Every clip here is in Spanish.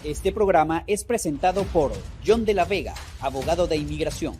Este programa es presentado por John de la Vega, abogado de inmigración.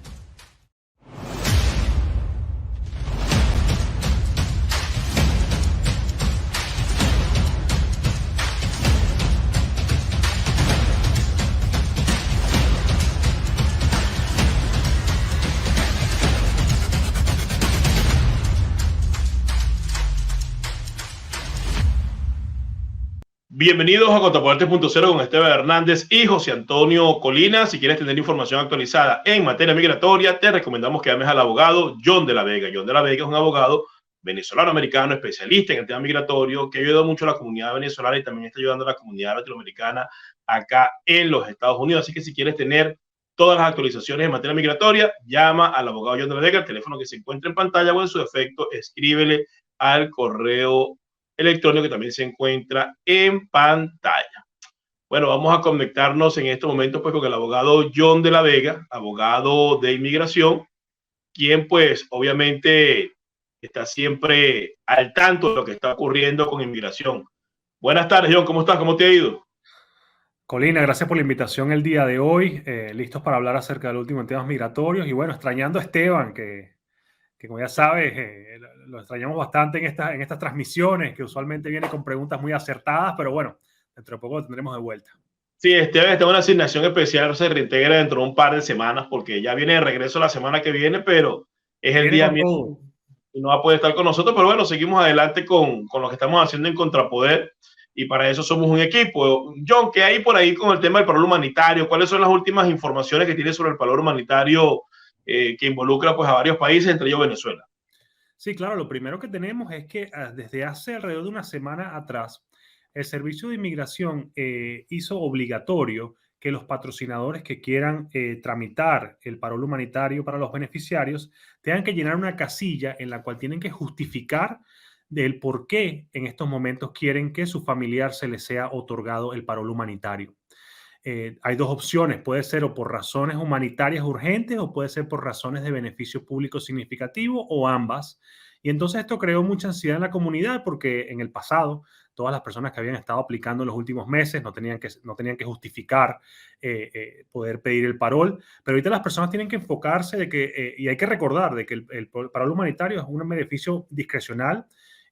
Bienvenidos a Contrapuertes.0 con Esteban Hernández y José Antonio Colina. Si quieres tener información actualizada en materia migratoria, te recomendamos que llames al abogado John de la Vega. John de la Vega es un abogado venezolano-americano, especialista en el tema migratorio, que ha ayudado mucho a la comunidad venezolana y también está ayudando a la comunidad latinoamericana acá en los Estados Unidos. Así que si quieres tener todas las actualizaciones en materia migratoria, llama al abogado John de la Vega, el teléfono que se encuentra en pantalla o en su defecto, escríbele al correo electrónico que también se encuentra en pantalla. Bueno, vamos a conectarnos en este momento pues con el abogado John de la Vega, abogado de inmigración, quien pues obviamente está siempre al tanto de lo que está ocurriendo con inmigración. Buenas tardes, John, ¿cómo estás? ¿Cómo te ha ido? Colina, gracias por la invitación el día de hoy, listos para hablar acerca del último en temas migratorios y bueno, extrañando a Esteban, que como ya sabes, lo extrañamos bastante en estas transmisiones, que usualmente viene con preguntas muy acertadas, pero bueno, dentro de poco lo tendremos de vuelta. Sí, Esteban está en una asignación especial, se reintegra dentro de un par de semanas, porque ya viene de regreso la semana que viene, pero es el día mismo y no va a poder estar con nosotros, pero bueno, seguimos adelante con lo que estamos haciendo en Contrapoder, y para eso somos un equipo. John, ¿qué hay por ahí con el tema del paro humanitario? ¿Cuáles son las últimas informaciones que tienes sobre el paro humanitario que involucra pues a varios países, entre ellos Venezuela? Sí, claro, lo primero que tenemos es que desde hace alrededor de una semana atrás, el Servicio de Inmigración hizo obligatorio que los patrocinadores que quieran tramitar el paro humanitario para los beneficiarios tengan que llenar una casilla en la cual tienen que justificar del por qué en estos momentos quieren que su familiar se les sea otorgado el paro humanitario. Hay dos opciones, puede ser o por razones humanitarias urgentes o puede ser por razones de beneficio público significativo o ambas. Y entonces esto creó mucha ansiedad en la comunidad porque en el pasado todas las personas que habían estado aplicando en los últimos meses no tenían que justificar poder pedir el parol, pero ahorita las personas tienen que enfocarse de que, y hay que recordar de que el parol humanitario es un beneficio discrecional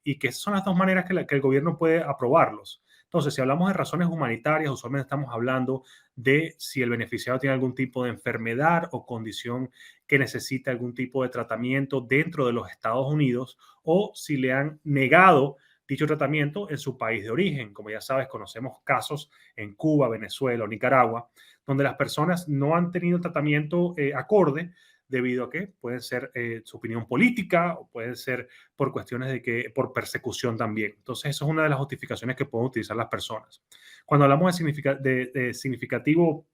y que esas son las dos maneras que el gobierno puede aprobarlos. Entonces, si hablamos de razones humanitarias, usualmente estamos hablando de si el beneficiario tiene algún tipo de enfermedad o condición que necesita algún tipo de tratamiento dentro de los Estados Unidos o si le han negado dicho tratamiento en su país de origen. Como ya sabes, conocemos casos en Cuba, Venezuela o Nicaragua, donde las personas no han tenido tratamiento acorde debido a que pueden ser su opinión política o pueden ser por cuestiones por persecución también. Entonces, eso es una de las justificaciones que pueden utilizar las personas. Cuando hablamos de significativo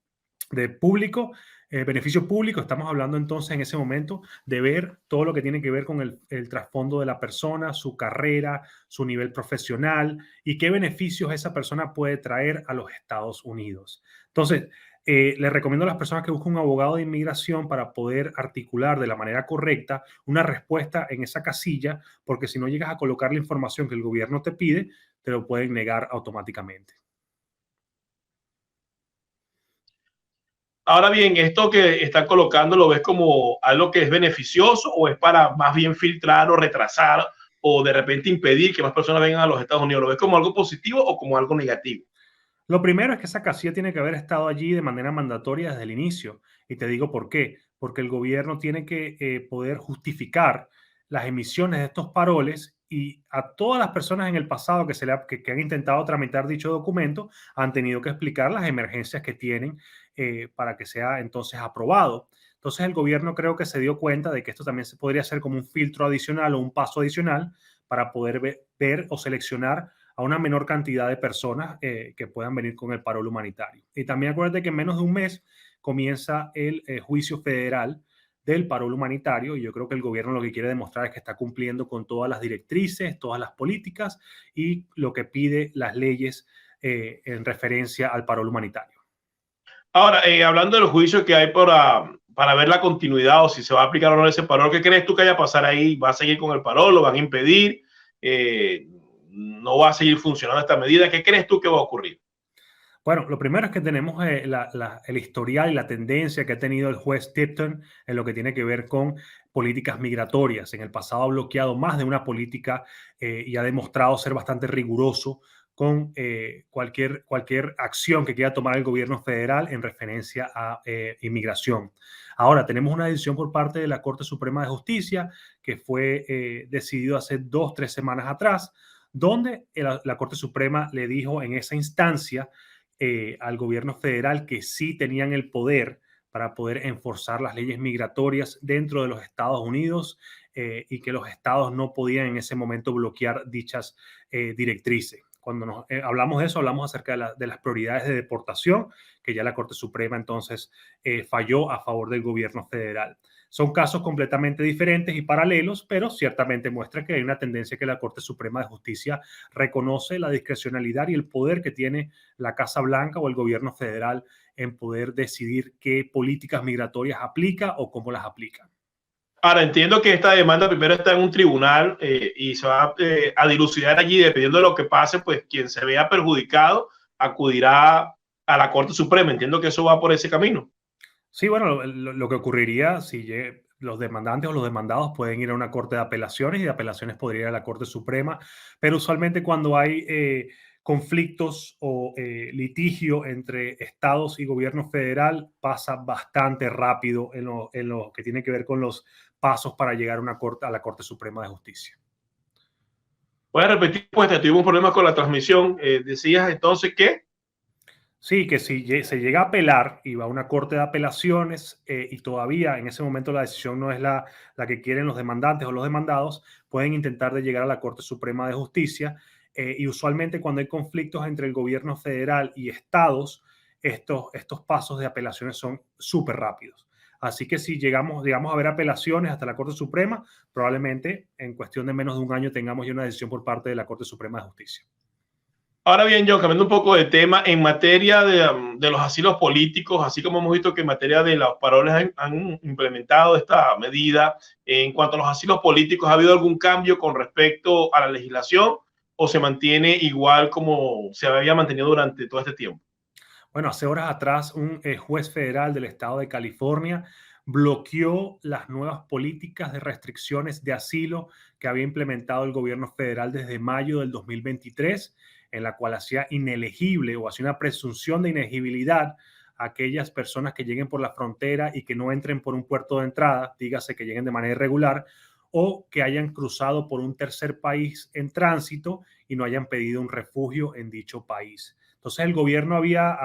de público, beneficio público, estamos hablando entonces en ese momento de ver todo lo que tiene que ver con el trasfondo de la persona, su carrera, su nivel profesional y qué beneficios esa persona puede traer a los Estados Unidos. Entonces, les recomiendo a las personas que busquen un abogado de inmigración para poder articular de la manera correcta una respuesta en esa casilla, porque si no llegas a colocar la información que el gobierno te pide, te lo pueden negar automáticamente. Ahora bien, ¿esto que están colocando lo ves como algo que es beneficioso o es para más bien filtrar o retrasar o de repente impedir que más personas vengan a los Estados Unidos? ¿Lo ves como algo positivo o como algo negativo? Lo primero es que esa casilla tiene que haber estado allí de manera mandatoria desde el inicio. Y te digo por qué. Porque el gobierno tiene que poder justificar las emisiones de estos paroles y a todas las personas en el pasado que han intentado tramitar dicho documento han tenido que explicar las emergencias que tienen para que sea entonces aprobado. Entonces el gobierno creo que se dio cuenta de que esto también se podría ser como un filtro adicional o un paso adicional para poder ver o seleccionar a una menor cantidad de personas que puedan venir con el parol humanitario. Y también acuérdate que en menos de un mes comienza el juicio federal del parol humanitario y yo creo que el gobierno lo que quiere demostrar es que está cumpliendo con todas las directrices, todas las políticas y lo que pide las leyes en referencia al parol humanitario. Ahora, hablando del juicio que hay para ver la continuidad o si se va a aplicar o no ese parol, ¿qué crees tú que vaya a pasar ahí? ¿Va a seguir con el parol? ¿Lo van a impedir? ¿No va a seguir funcionando esta medida? ¿Qué crees tú que va a ocurrir? Bueno, lo primero es que tenemos el historial y la tendencia que ha tenido el juez Tipton en lo que tiene que ver con políticas migratorias. En el pasado ha bloqueado más de una política y ha demostrado ser bastante riguroso con cualquier acción que quiera tomar el gobierno federal en referencia a inmigración. Ahora, tenemos una decisión por parte de la Corte Suprema de Justicia que fue decidido hace 2 o 3 semanas atrás, donde la Corte Suprema le dijo en esa instancia al gobierno federal que sí tenían el poder para poder enforzar las leyes migratorias dentro de los Estados Unidos y que los estados no podían en ese momento bloquear dichas directrices. Cuando hablamos de eso, hablamos acerca de las prioridades de deportación, que ya la Corte Suprema entonces falló a favor del gobierno federal. Son casos completamente diferentes y paralelos, pero ciertamente muestra que hay una tendencia que la Corte Suprema de Justicia reconoce la discrecionalidad y el poder que tiene la Casa Blanca o el gobierno federal en poder decidir qué políticas migratorias aplica o cómo las aplica. Ahora, entiendo que esta demanda primero está en un tribunal y se va a dilucidar allí, dependiendo de lo que pase, pues quien se vea perjudicado acudirá a la Corte Suprema. Entiendo que eso va por ese camino. Sí, bueno, lo que ocurriría si los demandantes o los demandados pueden ir a una corte de apelaciones y de apelaciones podría ir a la Corte Suprema, pero usualmente cuando hay conflictos o litigio entre estados y gobierno federal pasa bastante rápido en lo que tiene que ver con los pasos para llegar a la Corte Suprema de Justicia. Voy a repetir, pues tuvimos problemas con la transmisión. Decías entonces que Sí, que si se llega a apelar y va a una corte de apelaciones y todavía en ese momento la decisión no es la que quieren los demandantes o los demandados, pueden intentar de llegar a la Corte Suprema de Justicia y usualmente cuando hay conflictos entre el gobierno federal y estados, estos pasos de apelaciones son súper rápidos. Así que si llegamos a ver apelaciones hasta la Corte Suprema, probablemente en cuestión de menos de un año tengamos ya una decisión por parte de la Corte Suprema de Justicia. ahora bien, John, cambiando un poco de tema, en materia de los asilos políticos, así como hemos visto que en materia de los paroles han implementado esta medida, en cuanto a los asilos políticos, ¿ha habido algún cambio con respecto a la legislación o se mantiene igual como se había mantenido durante todo este tiempo? Bueno, hace horas atrás un juez federal del estado de California bloqueó las nuevas políticas de restricciones de asilo que había implementado el gobierno federal desde mayo del 2023, en la cual hacía inelegible o hacía una presunción de inelegibilidad a aquellas personas que lleguen por la frontera y que no entren por un puerto de entrada, dígase que lleguen de manera irregular, o que hayan cruzado por un tercer país en tránsito y no hayan pedido un refugio en dicho país. Entonces el gobierno había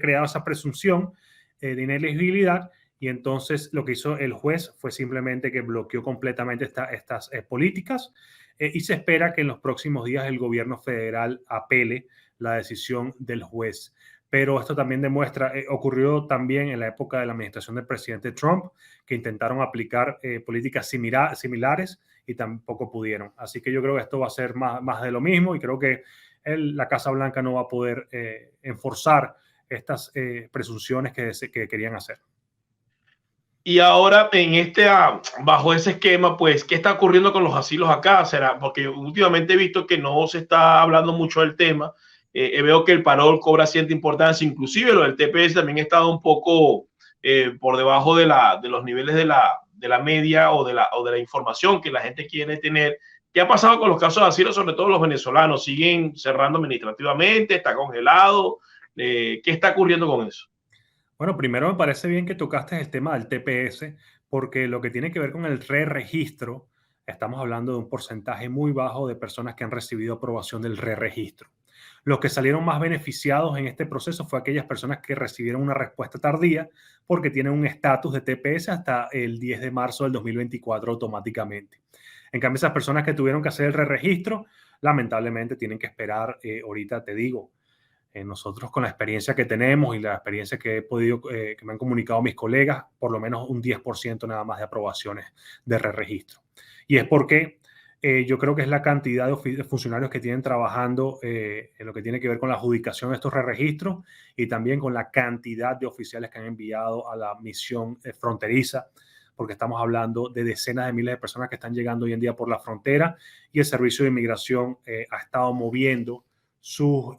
creado esa presunción de inelegibilidad y entonces lo que hizo el juez fue simplemente que bloqueó completamente estas políticas y se espera que en los próximos días el gobierno federal apele la decisión del juez. Pero esto también demuestra, ocurrió también en la época de la administración del presidente Trump, que intentaron aplicar políticas similares y tampoco pudieron. Así que yo creo que esto va a ser más de lo mismo y creo que la Casa Blanca no va a poder enforzar estas presunciones que querían hacer. Y ahora bajo ese esquema, pues, ¿qué está ocurriendo con los asilos acá? ¿Será? Porque últimamente he visto que no se está hablando mucho del tema. Veo que el parol cobra cierta importancia, inclusive lo del TPS también ha estado un poco por debajo de los niveles de la media o de la información que la gente quiere tener. ¿Qué ha pasado con los casos de asilo, sobre todo los venezolanos? ¿Siguen cerrando administrativamente? ¿Está congelado? ¿Qué está ocurriendo con eso? Bueno, primero me parece bien que tocaste el tema del TPS, porque lo que tiene que ver con el re-registro, estamos hablando de un porcentaje muy bajo de personas que han recibido aprobación del re-registro. Los que salieron más beneficiados en este proceso fue aquellas personas que recibieron una respuesta tardía porque tienen un estatus de TPS hasta el 10 de marzo del 2024 automáticamente. En cambio, esas personas que tuvieron que hacer el re-registro, lamentablemente tienen que esperar, ahorita te digo, nosotros con la experiencia que tenemos y la experiencia que he podido, que me han comunicado mis colegas, por lo menos un 10% nada más de aprobaciones de re-registro. Y es porque yo creo que es la cantidad de funcionarios que tienen trabajando en lo que tiene que ver con la adjudicación de estos re-registros y también con la cantidad de oficiales que han enviado a la misión fronteriza, porque estamos hablando de decenas de miles de personas que están llegando hoy en día por la frontera y el Servicio de Inmigración ha estado moviendo su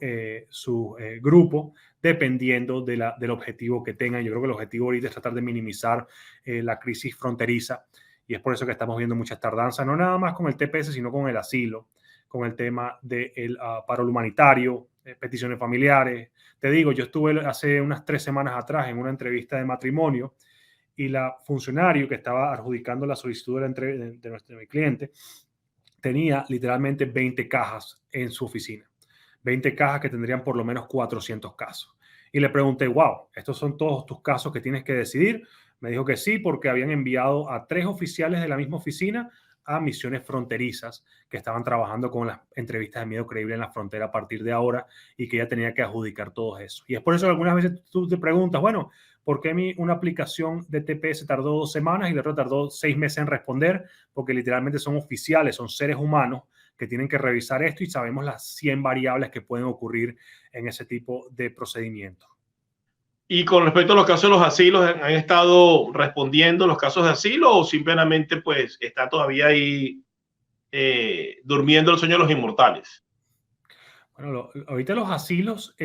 grupo dependiendo del objetivo que tengan. Yo creo que el objetivo ahorita es tratar de minimizar la crisis fronteriza y es por eso que estamos viendo muchas tardanzas, no nada más con el TPS, sino con el asilo, con el tema del paro humanitario, peticiones familiares. Te digo, yo estuve hace unas 3 semanas atrás en una entrevista de matrimonio y la funcionario que estaba adjudicando la solicitud de mi cliente tenía literalmente 20 cajas en su oficina. 20 cajas que tendrían por lo menos 400 casos. Y le pregunté, wow, ¿estos son todos tus casos que tienes que decidir? Me dijo que sí, porque habían enviado a 3 oficiales de la misma oficina a misiones fronterizas que estaban trabajando con las entrevistas de miedo creíble en la frontera a partir de ahora y que ella tenía que adjudicar todo eso. Y es por eso que algunas veces tú te preguntas, bueno, ¿por qué una aplicación de TPS tardó 2 semanas y la otra tardó 6 meses en responder? Porque literalmente son oficiales, son seres humanos que tienen que revisar esto y sabemos las 100 variables que pueden ocurrir en ese tipo de procedimiento. Y con respecto a los casos de los asilos, ¿han estado respondiendo los casos de asilo o simplemente pues está todavía ahí durmiendo el sueño de los inmortales? Bueno, ahorita los asilos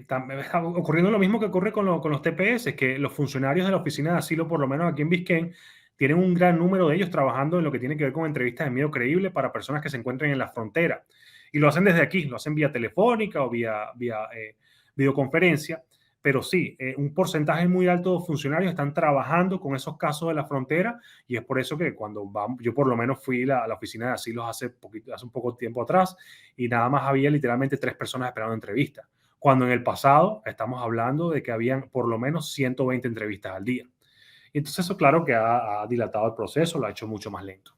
también está ocurriendo lo mismo que ocurre con los TPS, que los funcionarios de la oficina de asilo, por lo menos aquí en Biscayne, tienen un gran número de ellos trabajando en lo que tiene que ver con entrevistas de miedo creíble para personas que se encuentren en la frontera. Y lo hacen desde aquí, lo hacen vía telefónica o vía videoconferencia. Pero sí, un porcentaje muy alto de funcionarios están trabajando con esos casos de la frontera y es por eso que cuando yo por lo menos fui a la oficina de asilos hace un poco tiempo atrás y nada más había literalmente 3 personas esperando entrevistas. Cuando en el pasado estamos hablando de que habían por lo menos 120 entrevistas al día. Y entonces eso claro que ha dilatado el proceso, lo ha hecho mucho más lento.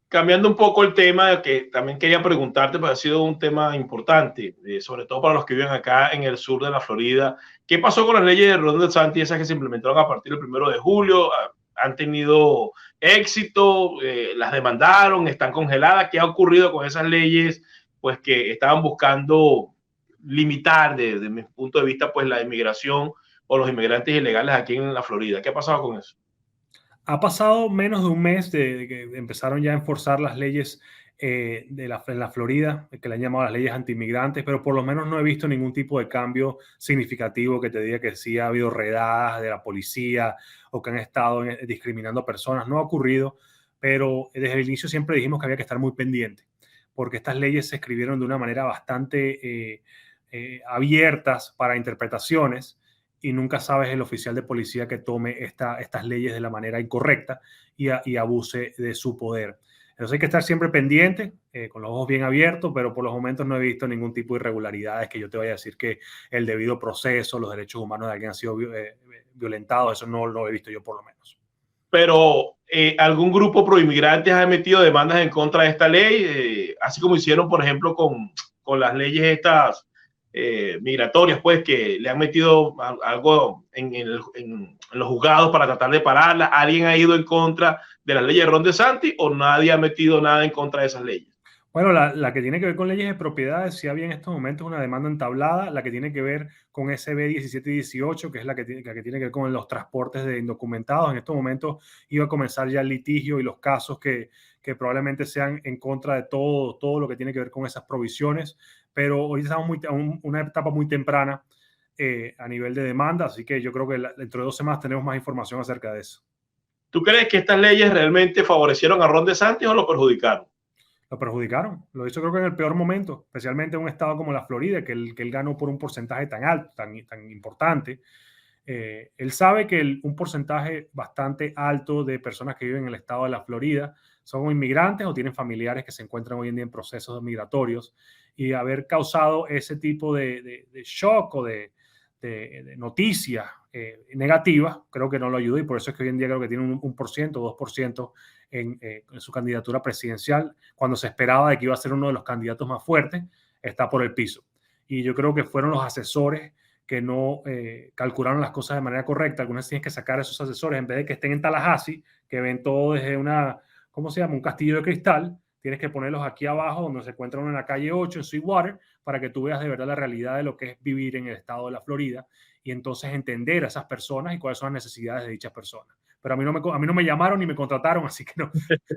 Cambiando un poco el tema, que también quería preguntarte, porque ha sido un tema importante, sobre todo para los que viven acá en el sur de la Florida. ¿Qué pasó con las leyes de Ron DeSantis, esas que se implementaron a partir del 1 de julio? ¿Han tenido éxito? ¿Las demandaron? ¿Están congeladas? ¿Qué ha ocurrido con esas leyes pues, que estaban buscando limitar, desde mi punto de vista, pues, la inmigración o los inmigrantes ilegales aquí en la Florida? ¿Qué ha pasado con eso? Ha pasado menos de un mes de que empezaron ya a enforzar las leyes en la Florida, que le han llamado las leyes antiinmigrantes, pero por lo menos no he visto ningún tipo de cambio significativo que te diga que sí ha habido redadas de la policía o que han estado discriminando a personas. No ha ocurrido, pero desde el inicio siempre dijimos que había que estar muy pendiente, porque estas leyes se escribieron de una manera bastante abiertas para interpretaciones y nunca sabes el oficial de policía que tome estas leyes de la manera incorrecta y abuse de su poder. Entonces hay que estar siempre pendiente, con los ojos bien abiertos, pero por los momentos no he visto ningún tipo de irregularidades que yo te vaya a decir que el debido proceso, los derechos humanos de alguien han sido violentados, eso no lo he visto yo por lo menos. Pero algún grupo pro inmigrantes ha emitido demandas en contra de esta ley, así como hicieron, por ejemplo, con las leyes estas migratorias, pues que le han metido algo en los juzgados para tratar de pararla. ¿Alguien ha ido en contra de las leyes de Ron DeSantis o nadie ha metido nada en contra de esas leyes? Bueno, la que tiene que ver con leyes de propiedades, sí había en estos momentos una demanda entablada, la que tiene que ver con SB 17 y 18, que es la que tiene que ver con los transportes de indocumentados. En estos momentos iba a comenzar ya el litigio y los casos que probablemente sean en contra de todo lo que tiene que ver con esas provisiones, pero hoy estamos en una etapa muy temprana a nivel de demanda, así que yo creo que dentro de 2 semanas tenemos más información acerca de eso. ¿Tú crees que estas leyes realmente favorecieron a Ron DeSantis o lo perjudicaron? Lo perjudicaron, lo hizo creo que en el peor momento, especialmente en un estado como la Florida, que él ganó por un porcentaje tan alto, tan importante. Él sabe que un porcentaje bastante alto de personas que viven en el estado de la Florida son inmigrantes o tienen familiares que se encuentran hoy en día en procesos migratorios y haber causado ese tipo de shock o de noticias negativas, creo que no lo ayudó y por eso es que hoy en día creo que tiene un 1%, 2% en su candidatura presidencial, cuando se esperaba de que iba a ser uno de los candidatos más fuertes, está por el piso. Y yo creo que fueron los asesores que no calcularon las cosas de manera correcta. Algunas tienes que sacar a esos asesores, en vez de que estén en Tallahassee, que ven todo desde ¿cómo se llama? Un castillo de cristal, tienes que ponerlos aquí abajo, donde se encuentran en la calle 8, en Sweetwater, para que tú veas de verdad la realidad de lo que es vivir en el estado de la Florida y entonces entender a esas personas y cuáles son las necesidades de dichas personas. Pero a mí no me llamaron ni me contrataron, así que no.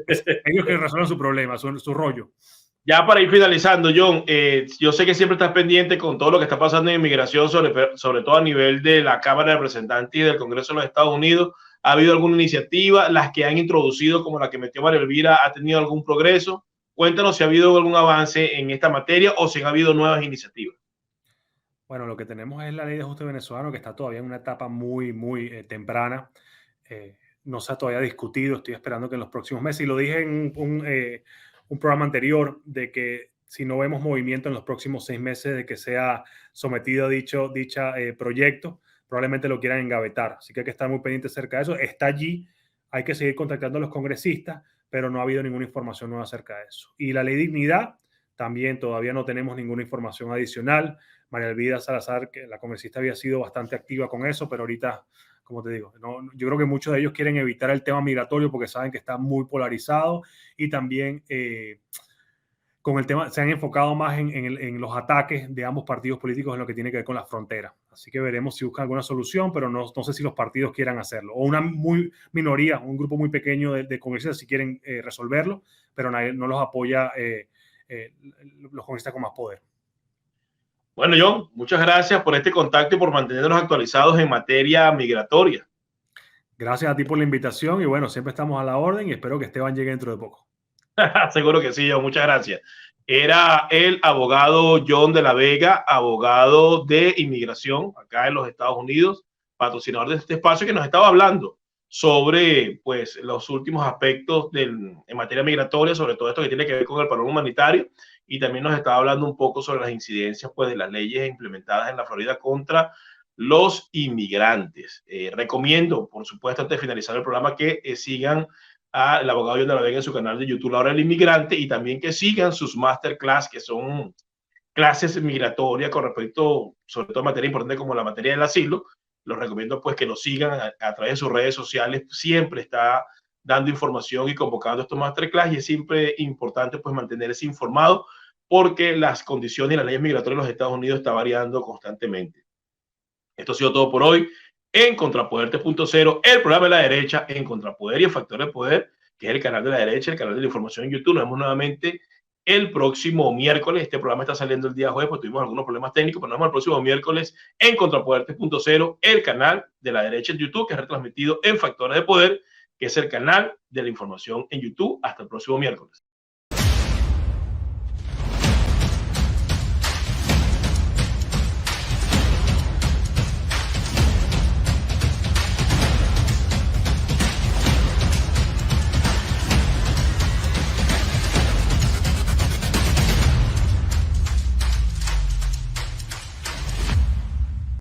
Es ellos que resuelven su problema, su rollo. Ya para ir finalizando, John, yo sé que siempre estás pendiente con todo lo que está pasando en inmigración, sobre todo a nivel de la Cámara de Representantes y del Congreso de los Estados Unidos. ¿Ha habido alguna iniciativa? ¿Las que han introducido, como la que metió María Elvira, ha tenido algún progreso? Cuéntanos si ha habido algún avance en esta materia o si han habido nuevas iniciativas. Bueno, lo que tenemos es la ley de ajuste venezolano, que está todavía en una etapa muy temprana. No se ha todavía discutido. Estoy esperando que en los próximos meses, y lo dije en un programa anterior, de que si no vemos movimiento en los próximos 6 meses de que sea sometido a dicha proyecto, probablemente lo quieran engavetar. Así que hay que estar muy pendiente acerca de eso. Está allí, hay que seguir contactando a los congresistas, pero no ha habido ninguna información nueva acerca de eso. Y la ley de dignidad, también todavía no tenemos ninguna información adicional. María Elvira Salazar, que la congresista, había sido bastante activa con eso, pero ahorita, como te digo, yo creo que muchos de ellos quieren evitar el tema migratorio porque saben que está muy polarizado, y también con el tema se han enfocado más en los ataques de ambos partidos políticos en lo que tiene que ver con la frontera. Así que veremos si buscan alguna solución, pero no sé si los partidos quieran hacerlo. O una minoría, un grupo muy pequeño de congresistas si quieren resolverlo, pero no los apoya los congresistas con más poder. Bueno, John, muchas gracias por este contacto y por mantenernos actualizados en materia migratoria. Gracias a ti por la invitación y bueno, siempre estamos a la orden y espero que Esteban llegue dentro de poco. Seguro que sí, John, muchas gracias. Era el abogado John de la Vega, abogado de inmigración acá en los Estados Unidos, patrocinador de este espacio, que nos estaba hablando sobre pues los últimos aspectos en materia migratoria, sobre todo esto que tiene que ver con el paro humanitario, y también nos estaba hablando un poco sobre las incidencias pues de las leyes implementadas en la Florida contra los inmigrantes. Recomiendo, por supuesto, antes de finalizar el programa, que sigan al abogado John de la Vega en su canal de YouTube, La Hora del Inmigrante, y también que sigan sus masterclass, que son clases migratorias con respecto, sobre todo en materia importante como la materia del asilo. Los recomiendo pues que lo sigan a través de sus redes sociales. Siempre está dando información y convocando estos masterclass, y es siempre importante pues mantenerse informado porque las condiciones y las leyes migratorias en los Estados Unidos están variando constantemente. Esto ha sido todo por hoy en Contrapoder 3.0, el programa de la derecha en Contrapoder y el Factor de Poder, que es el canal de la derecha, el canal de la información en YouTube. Nos vemos nuevamente el próximo miércoles. Este programa está saliendo el día jueves, pues tuvimos algunos problemas técnicos, pero nos vemos el próximo miércoles en Contrapoder 3.0, el canal de la derecha en YouTube, que es retransmitido en Factores de Poder, que es el canal de la información en YouTube. Hasta el próximo miércoles.